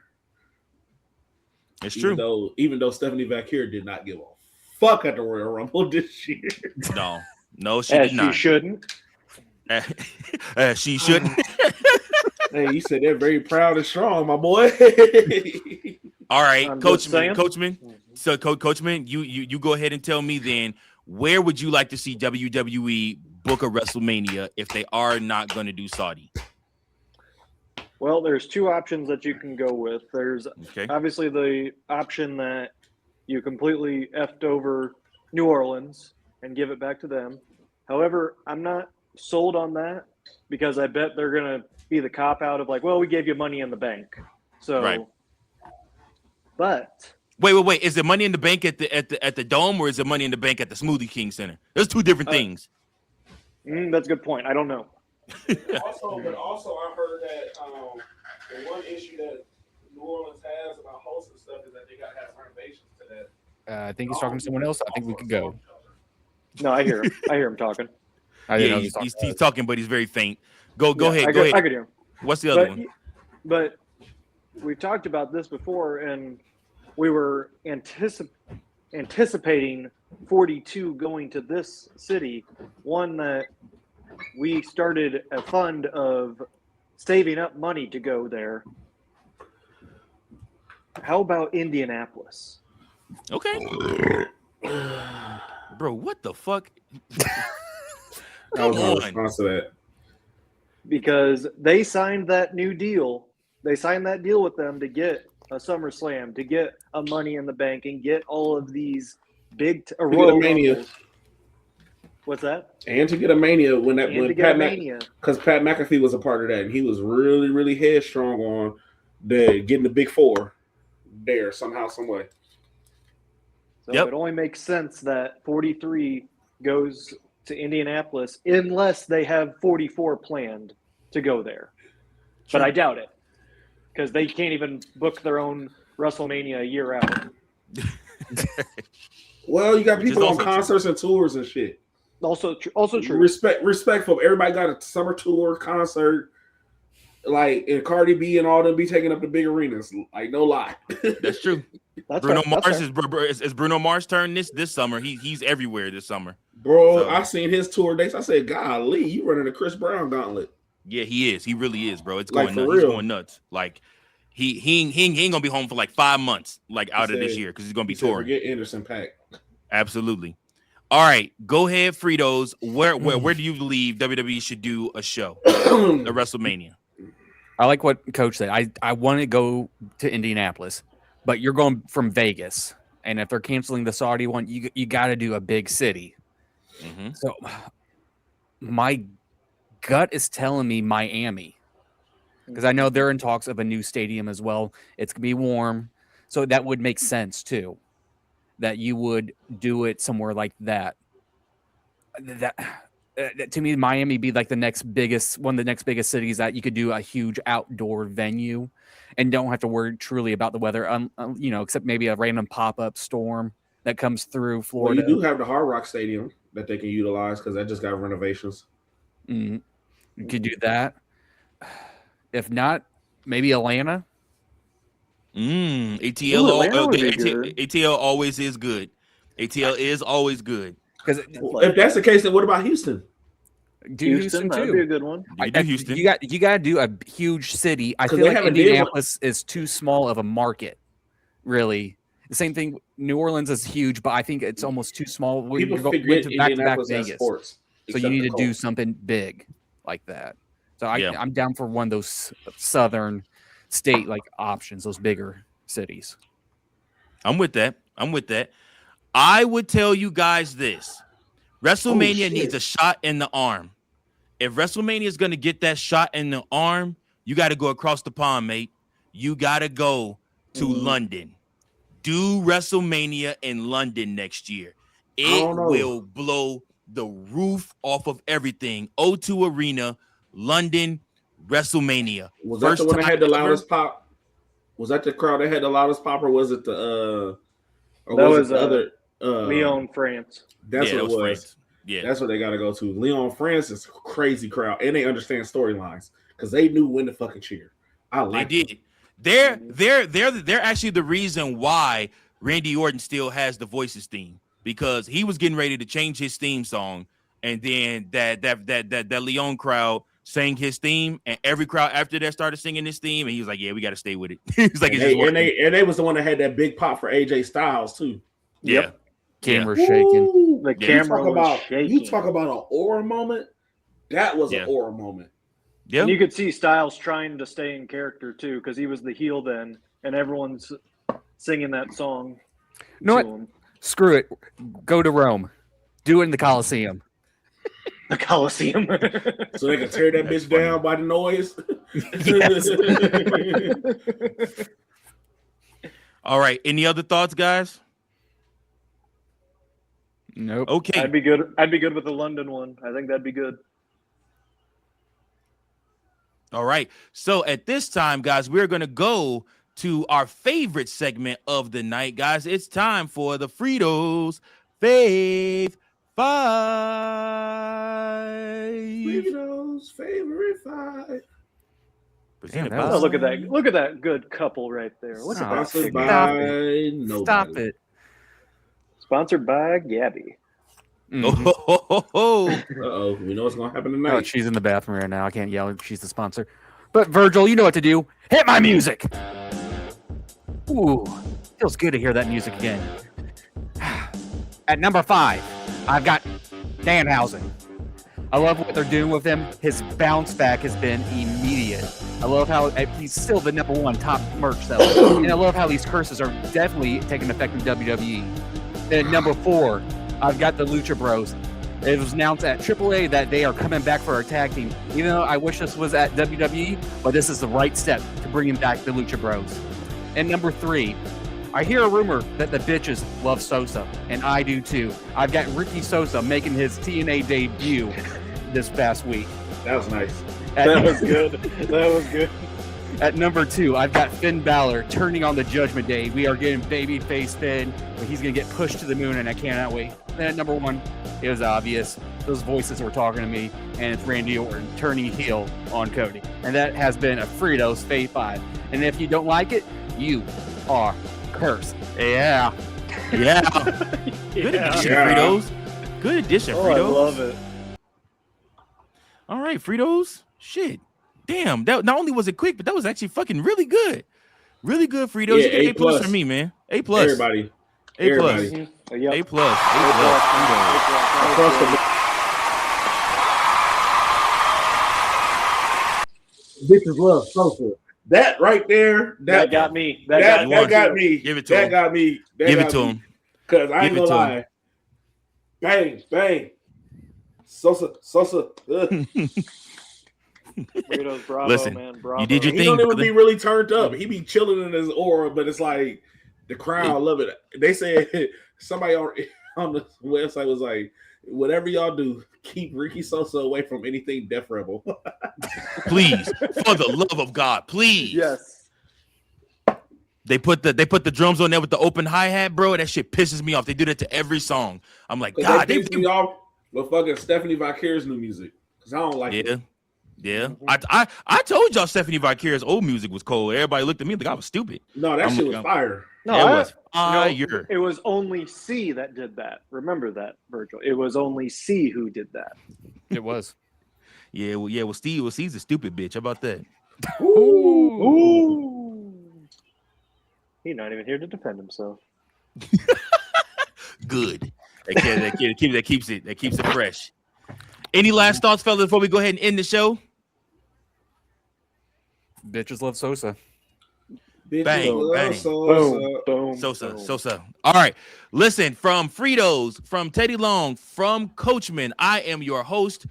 It's true. Even though Stephanie Vaquer did not give a fuck at the Royal Rumble this year. No, she did not. She shouldn't. She shouldn't. Hey, you said they're very proud and strong, my boy. All right, Coachman. Mm-hmm. So, Coachman, you go ahead and tell me then, where would you like to see WWE book a WrestleMania if they are not going to do Saudi? Well, there's two options that you can go with. There's obviously the option that you completely effed over New Orleans and give it back to them. However, I'm not sold on that because I bet they're going to be the cop out of like, well, we gave you money in the bank. So, right. But wait. Is it money in the bank at the Dome, or is it money in the bank at the Smoothie King Center? There's two different things. That's a good point. I don't know. also, I heard that the one issue that New Orleans has about hosting stuff is that they got to have renovations to that. I think he's talking to someone else. I think we could go. No, I hear him. I hear him talking. He's talking, but he's very faint. Go ahead. I could hear him. What's the other one? But we talked about this before, and we were anticipating 42 going to this city. One that we started a fund of saving up money to go there. How about Indianapolis? Okay. Bro, what the fuck? I was in response to that. Because they signed that new deal. They signed that deal with them to get a SummerSlam, to get a Money in the Bank, and get all of these big Royal Mania. What's that? And to get a Mania because Pat McAfee was a part of that, and he was really, really headstrong on getting the big four there somehow, some way. So it only makes sense that 43 goes to Indianapolis unless they have 44 planned to go there. Sure. But I doubt it because they can't even book their own WrestleMania a year out. Well, you got people on concerts and tours and shit. Also true. Respectful. Everybody got a summer tour concert, like, and Cardi B and all them be taking up the big arenas. Like, no lie. That's true. Bruno Mars is Bruno Mars' turn this summer. He's everywhere this summer. Bro, so, I seen his tour dates. I said, golly, you running a Chris Brown gauntlet. Yeah, he is. He really is, bro. It's going nuts. Real. He's going nuts. Like he ain't gonna be home for like 5 months, like out of this year, because he's gonna be touring. Forget Anderson .Paak. Absolutely. All right, go ahead, Fritos. Where do you believe WWE should do a show, a WrestleMania? I like what Coach said. I want to go to Indianapolis, but you're going from Vegas, and if they're canceling the Saudi one, you got to do a big city. Mm-hmm. So my gut is telling me Miami, because I know they're in talks of a new stadium as well. It's gonna be warm, so that would make sense too, that you would do it somewhere like that. To me, Miami be like one of the next biggest cities that you could do a huge outdoor venue and don't have to worry truly about the weather, except maybe a random pop-up storm that comes through Florida. Well, you do have the Hard Rock Stadium that they can utilize because that just got renovations. Mm-hmm. You could do that. If not, maybe Atlanta. ATL always is good. ATL is always good. Because if that's the case, then what about Houston? Houston too. That'd be a good one. Houston. You got to do a huge city. I feel like Indianapolis is too small of a market. Really, the same thing. New Orleans is huge, but I think it's almost too small. People forget Indianapolis has sports, so you need to do something big like that. So I'm down for one of those southern state like options, those bigger cities. I'm with that. I would tell you guys this. WrestleMania shit. needs a shot in the arm. If WrestleMania is going to get that shot in the arm, you got to go across the pond, mate. You got to go to London. Do WrestleMania in London next year. It will blow the roof off of everything. O2 Arena, London, WrestleMania. Was that the one that had the loudest pop? Was that the crowd that had the loudest pop, or was it the or that was was it the other Lyon, France. That's what it was. France. Yeah, that's what they got to go to. Lyon, France is a crazy crowd, and they understand storylines because they knew when to fucking cheer. I like. They did. They're actually the reason why Randy Orton still has the Voices theme, because he was getting ready to change his theme song, and then that Lyon crowd sang his theme, and every crowd after that started singing this theme, and he was like, "Yeah, we got to stay with it." He's like, and they was the one that had that big pop for AJ Styles too. Yeah, camera shaking. The camera was shaking. You talk about an aura moment. That was an aura moment. Yeah, and you could see Styles trying to stay in character too, because he was the heel then, and everyone's singing that song. You know what? Screw it. Go to Rome. Do it in the Coliseum. The Coliseum. So they can tear that bitch down by the noise. All right. Any other thoughts, guys? Nope. Okay. I'd be good with the London one. I think that'd be good. All right. So at this time, guys, we're going to go to our favorite segment of the night, guys. It's time for the Fritos Fave 5. Fritos favorite 5. Oh, look at that! Look at that good couple right there. Look at that. Sponsored by nobody. Stop it. Sponsored by Gabby. Mm-hmm. Uh-oh. We know what's going to happen tonight. Oh, she's in the bathroom right now. I can't yell. She's the sponsor. But Virgil, you know what to do. Hit my music. Ooh, feels good to hear that music again. At number 5, I've got Danhausen. I love what they're doing with him. His bounce back has been immediate. I love how he's still the number 1 top merch seller. And I love how these curses are definitely taking effect in WWE. Then at number 4, I've got the Lucha Bros. It was announced at AAA that they are coming back for our tag team. Even though I wish this was at WWE, but this is the right step to bringing back the Lucha Bros. And number 3, I hear a rumor that the bitches love Sosa, and I do too. I've got Ricky Sosa making his TNA debut this past week. That was nice. That was good. That was good. At number 2, I've got Finn Balor turning on the Judgment Day. We are getting babyface Finn, but he's going to get pushed to the moon, and I cannot wait. And at number 1, it was obvious. Those voices were talking to me, and it's Randy Orton turning heel on Cody. And that has been a Fritos Fave 5. And if you don't like it, you are cursed. Yeah. Yeah. Good addition, Fritos. Good addition, Fritos. I love it. All right, Fritos. Shit. Damn. That not only was it quick, but that was actually fucking really good. Really good, Fritos. Yeah, You get A plus A+ from me, man. A+. Everybody. A+. Everybody. Yep. A+. Fritos. Across the bitches love Sosa. That right there, That got me. That got me. Give it to that him. got me. That Give got it to me. him. Cause I ain't Give it gonna to him. lie. Bang, bang. Sosa. Fritos, bravo, Listen, man. Bravo. you did your He thing, don't even brother. be really turned up. He be chilling in his aura, but it's like the crowd love it. They said somebody on the website was like, whatever y'all do, keep Ricky Sosa away from anything Def Rebel. Please, for the love of God, please. Yes. They put the drums on there with the open hi-hat, bro. That shit pisses me off. They do that to every song. I'm like, God, they piss me off with fucking Stephanie Vicarious new music. Because I don't like it. Yeah. I told y'all Stephanie Vicarious old music was cold. Everybody looked at me like I was stupid. No, that shit was fire. No, It was fire. No, it was only C that did that. Remember that, Virgil. It was only C who did that. It was. Well, Steve, Steve's a stupid bitch. How about that? Ooh. He's not even here to defend himself. Good. That keeps it fresh. Any last thoughts, fellas, before we go ahead and end the show? Bitches love Sosa. Bang, bang. Boom. Sosa. All right. Listen, from Fritos, from Teddy Long, from Coachman, I am your host,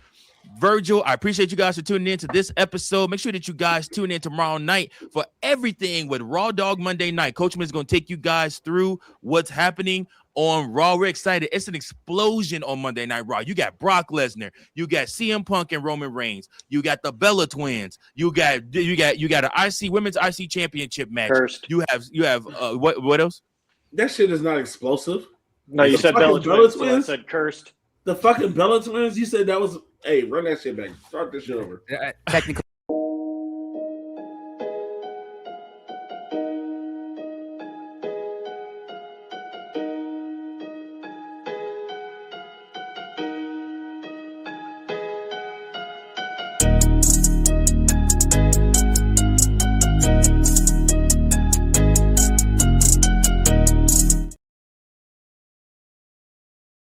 Virgil. I appreciate you guys for tuning in to this episode. Make sure that you guys tune in tomorrow night for everything with Raw Dog Monday night. Coachman is going to take you guys through what's happening on Raw. We're excited. It's an explosion on Monday Night Raw. You got Brock Lesnar, you got CM Punk and Roman Reigns, you got the Bella Twins, you got an women's IC championship match. Cursed. You have what else? That shit is not explosive. No, you said Bella Twins. So I said cursed. The fucking Bella Twins. You said that was. Hey, run that shit back. Start this shit over. Technically,